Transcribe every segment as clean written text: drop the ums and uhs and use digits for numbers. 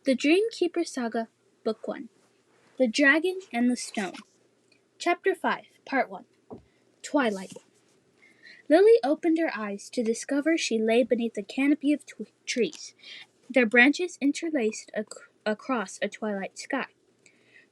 The Dreamkeeper Saga, Book 1. The Dragon and the Stone. Chapter 5, Part 1. Twilight. Lily opened her eyes to discover she lay beneath a canopy of trees, their branches interlaced across a twilight sky.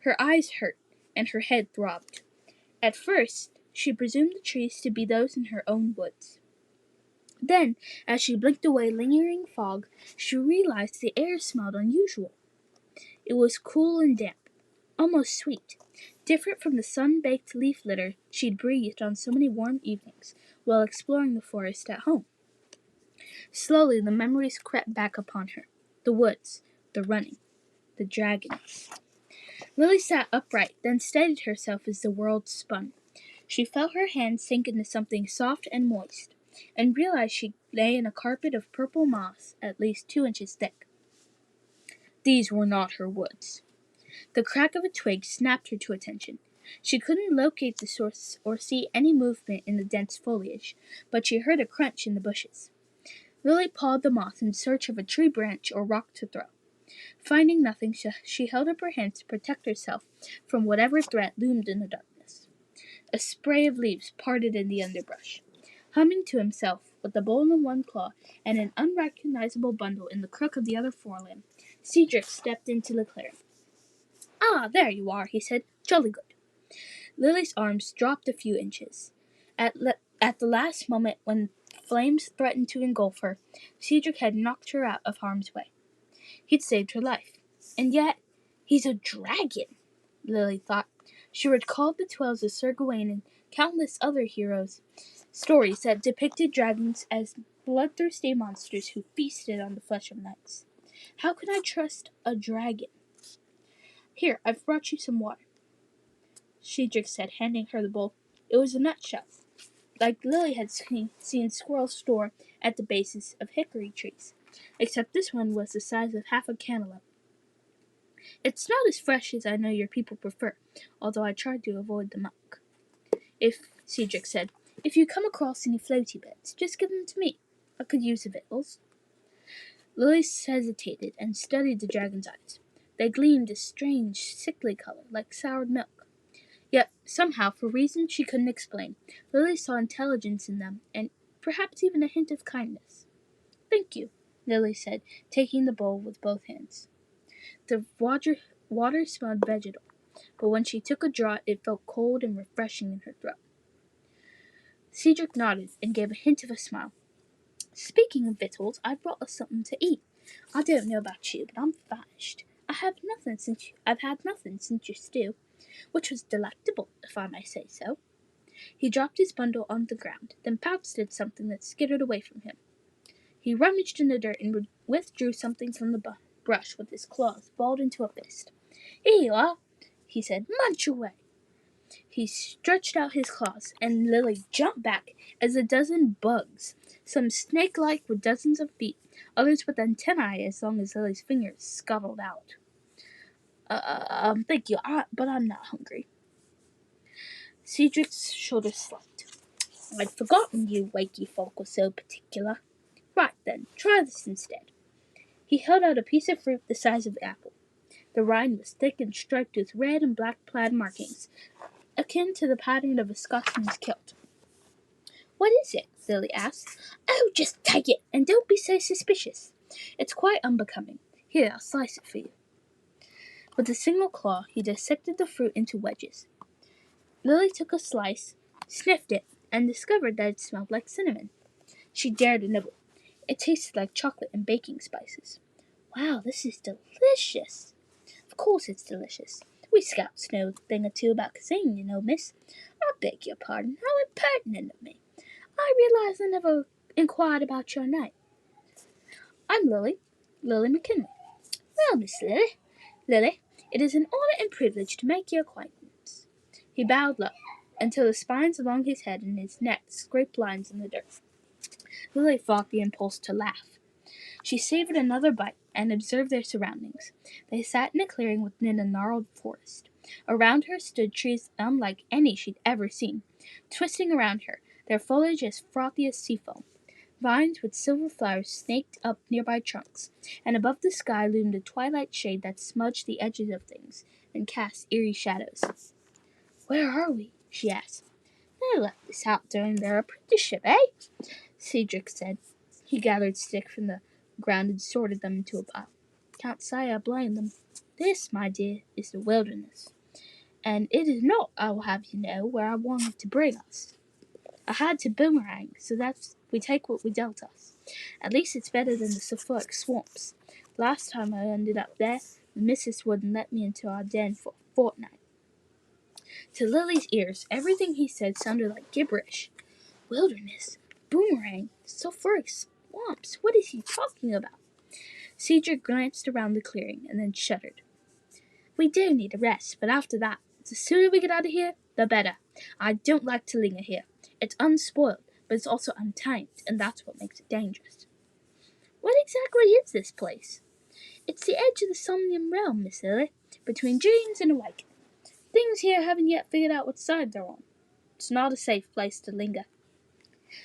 Her eyes hurt, and her head throbbed. At first, she presumed the trees to be those in her own woods. Then, as she blinked away lingering fog, she realized the air smelled unusual. It was cool and damp, almost sweet, different from the sun-baked leaf litter she'd breathed on so many warm evenings while exploring the forest at home. Slowly the memories crept back upon her. The woods, the running, the dragons. Lily sat upright, then steadied herself as the world spun. She felt her hands sink into something soft and moist, and realized she lay in a carpet of purple moss at least 2 inches thick. These were not her woods. The crack of a twig snapped her to attention. She couldn't locate the source or see any movement in the dense foliage, but she heard a crunch in the bushes. Lily pawed the moss in search of a tree branch or rock to throw. Finding nothing, she held up her hands to protect herself from whatever threat loomed in the darkness. A spray of leaves parted in the underbrush. Humming to himself, with the bowl in one claw and an unrecognizable bundle in the crook of the other forelimb, Cedric stepped into the clearing. "Ah, there you are," he said. "Jolly good." Lily's arms dropped a few inches. At the last moment, when flames threatened to engulf her, Cedric had knocked her out of harm's way. He'd saved her life. And yet, he's a dragon, Lily thought. She recalled the tales of Sir Gawain and countless other heroes' stories that depicted dragons as bloodthirsty monsters who feasted on the flesh of knights. How can I trust a dragon? "Here, I've brought you some water," Cedric said, handing her the bowl. It was a nutshell, like Lily had seen squirrels store at the bases of hickory trees, except this one was the size of half a cantaloupe. "It's not as fresh as I know your people prefer, although I tried to avoid the muck." Cedric said, "If you come across any floaty bits, just give them to me. I could use the victuals." Lily hesitated and studied the dragon's eyes. They gleamed a strange, sickly color, like soured milk. Yet, somehow, for reasons she couldn't explain, Lily saw intelligence in them, and perhaps even a hint of kindness. "Thank you," Lily said, taking the bowl with both hands. The water smelled vegetal, but when she took a draught, it felt cold and refreshing in her throat. Cedric nodded and gave a hint of a smile. "Speaking of victuals, I've brought us something to eat. I don't know about you, but I'm famished. I've had nothing since your stew, which was delectable, if I may say so." He dropped his bundle on the ground, then pounced at something that skittered away from him. He rummaged in the dirt and withdrew something from the brush with his claws balled into a fist. "Here you are," he said. "Munch away." He stretched out his claws, and Lily jumped back as a dozen bugs, some snake-like with dozens of feet, others with antennae as long as Lily's fingers, scuttled out. Thank you, but I'm not hungry." Cedric's shoulders slumped. "I'd forgotten you wakey folk were so particular. Right then, try this instead." He held out a piece of fruit the size of an apple. The rind was thick and striped with red and black plaid markings, akin to the pattern of a Scotsman's kilt. "What is it?" Lily asked. "Oh, just take it, and don't be so suspicious. It's quite unbecoming. Here, I'll slice it for you." With a single claw, he dissected the fruit into wedges. Lily took a slice, sniffed it, and discovered that it smelled like cinnamon. She dared to nibble. It tasted like chocolate and baking spices. "Wow, this is delicious." "Of course it's delicious. We scouts know a thing or two about cuisine, you know, miss. I beg your pardon. How impertinent of me. I realize I never inquired about your name." "I'm Lily McKinley." "Well, Miss Lily, it is an honor and privilege to make your acquaintance." He bowed low, until the spines along his head and his neck scraped lines in the dirt. Lily fought the impulse to laugh. She savored another bite and observed their surroundings. They sat in a clearing within a gnarled forest. Around her stood trees unlike any she'd ever seen, twisting around her, their foliage as frothy as sea foam. Vines with silver flowers snaked up nearby trunks, and above the sky loomed a twilight shade that smudged the edges of things and cast eerie shadows. "Where are we?" she asked. "They left this out during their apprenticeship, eh?" Cedric said. He gathered sticks from the ground and sorted them into a pile. "Can't say I blame them. This, my dear, is the wilderness. And it is not, I will have you know, where I wanted to bring us. I had to boomerang, so that's we take what we dealt us. At least it's better than the sulfuric swamps. Last time I ended up there, the missus wouldn't let me into our den for a fortnight." To Lily's ears, everything he said sounded like gibberish. Wilderness, boomerang, sulfuric swamps. What is he talking about? Cedric glanced around the clearing and then shuddered. "We do need a rest, but after that, the sooner we get out of here, the better. I don't like to linger here. It's unspoiled, but it's also untamed, and that's what makes it dangerous." "What exactly is this place?" "It's the edge of the Somnium realm, Miss Lily, between dreams and awakening. Things here haven't yet figured out what side they're on. It's not a safe place to linger."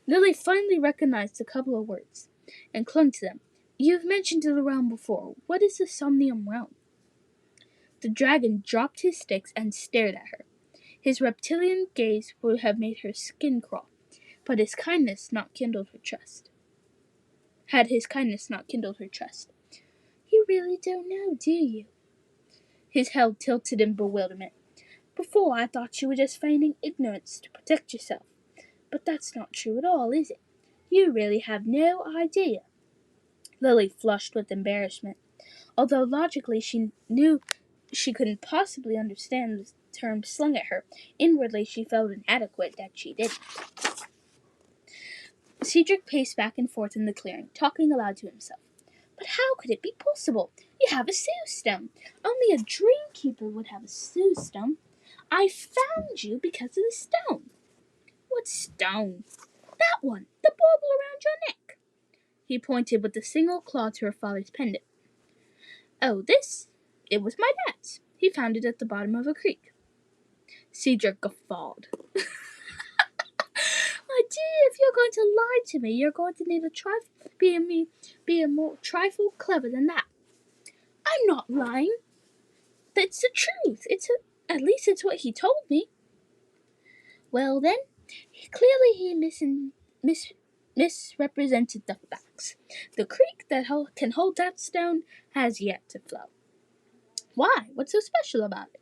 Lily finally recognized a couple of words and clung to them. "You've mentioned the realm before. What is the Somnium realm?" The dragon dropped his sticks and stared at her. His reptilian gaze would have made her skin crawl, but his kindness not kindled her trust. Had his kindness not kindled her trust. "You really don't know, do you?" His head tilted in bewilderment. "Before I thought you were just feigning ignorance to protect yourself. But that's not true at all, is it? You really have no idea." Lily flushed with embarrassment. Although logically she knew she couldn't possibly understand the term slung at her, inwardly she felt inadequate that she didn't. Cedric paced back and forth in the clearing, talking aloud to himself. "But how could it be possible? You have a Stone. Only a Dreamkeeper would have a Stone. I found you because of the stone." "What stone?" "That one, the bauble around your neck." He pointed with a single claw to her father's pendant. "Oh, this? It was my dad's. He found it at the bottom of a creek." Cedric guffawed. "My dear, if you're going to lie to me, you're going to need be a more trifle clever than that." "I'm not lying. That's the truth. At least it's what he told me." "Well then, clearly he misrepresented the facts. The creek that can hold that stone has yet to flow." "Why? What's so special about it?"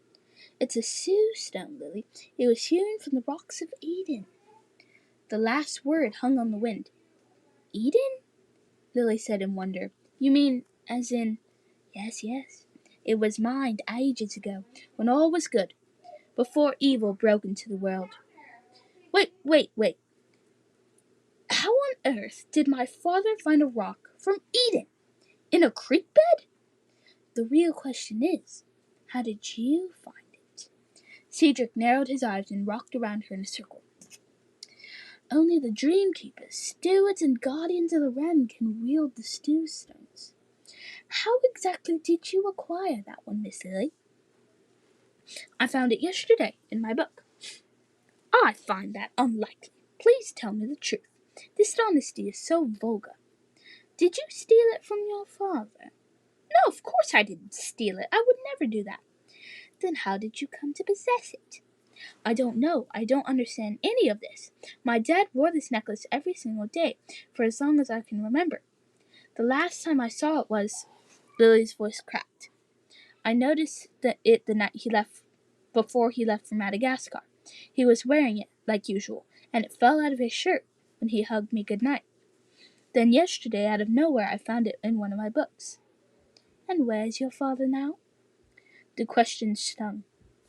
"It's a Stone, Lily. It was hewn from the rocks of Eden." The last word hung on the wind. "Eden?" Lily said in wonder. "You mean as in—" "Yes, yes. It was mined ages ago, when all was good, before evil broke into the world." Wait. How on earth did my father find a rock from Eden? In a creek bed? The real question is, how did you find it?" Cedric narrowed his eyes and rocked around her in a circle. "Only the Dreamkeepers, stewards and guardians of the realm, can wield the Stones. How exactly did you acquire that one, Miss Lily?" "I found it yesterday, in my book." "I find that unlikely. Please tell me the truth. Dishonesty is so vulgar. Did you steal it from your father?" "No, of course I didn't steal it. I would never do that." "Then how did you come to possess it?" "I don't know. I don't understand any of this. My dad wore this necklace every single day, for as long as I can remember. The last time I saw it was—" Lily's voice cracked. "I noticed it the night before he left for Madagascar. He was wearing it, like usual, and it fell out of his shirt when he hugged me good night. Then yesterday, out of nowhere, I found it in one of my books." "And where's your father now?" The question stung,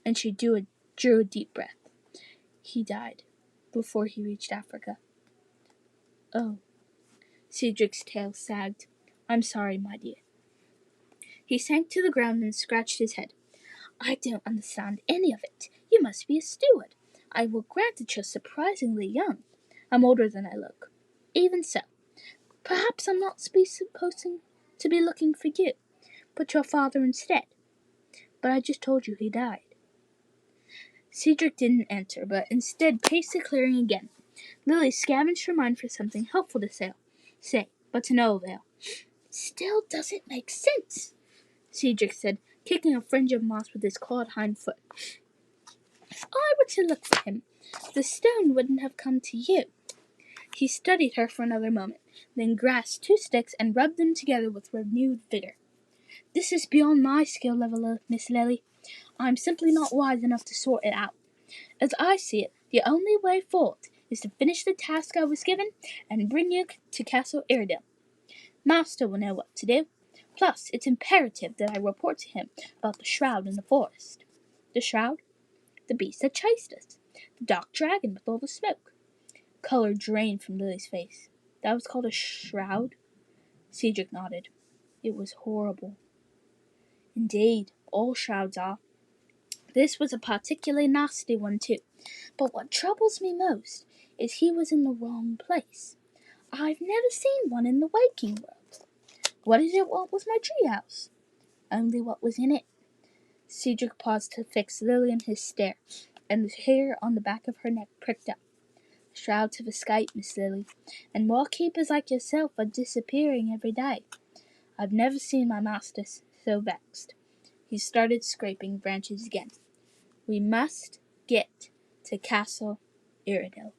and she drew a deep breath. "He died before he reached Africa." "Oh." Cedric's tail sagged. "I'm sorry, my dear." He sank to the ground and scratched his head. "I don't understand any of it. You must be a steward. I will grant that you're surprisingly young. I'm older than I look. Even so, perhaps I'm not supposed to be looking for you, but your father instead. But I just told you he died." Cedric didn't answer, but instead paced the clearing again. Lily scavenged her mind for something helpful to say. Say, but to no avail. Still doesn't make sense, Cedric said, kicking a fringe of moss with his clawed hind foot. If I were to look for him, the stone wouldn't have come to you. He studied her for another moment, then grasped 2 sticks and rubbed them together with renewed vigor. This is beyond my skill level, Miss Lily. I'm simply not wise enough to sort it out. As I see it, the only way forward is to finish the task I was given and bring you to Castle Iredale. Master will know what to do. Plus, it's imperative that I report to him about the shroud in the forest. The shroud? The beast that chased us. The dark dragon with all the smoke. Color drained from Lily's face. That was called a shroud? Cedric nodded. It was horrible. Indeed, all shrouds are. This was a particularly nasty one, too. But what troubles me most is he was in the wrong place. I've never seen one in the waking world. What did it want with my treehouse? Only what was in it. Cedric paused to fix Lily in his stare, and the hair on the back of her neck pricked up. Shrouds have escaped, Miss Lily, and more keepers like yourself are disappearing every day. I've never seen my master so vexed. He started scraping branches again. We must get to Castle Iredale.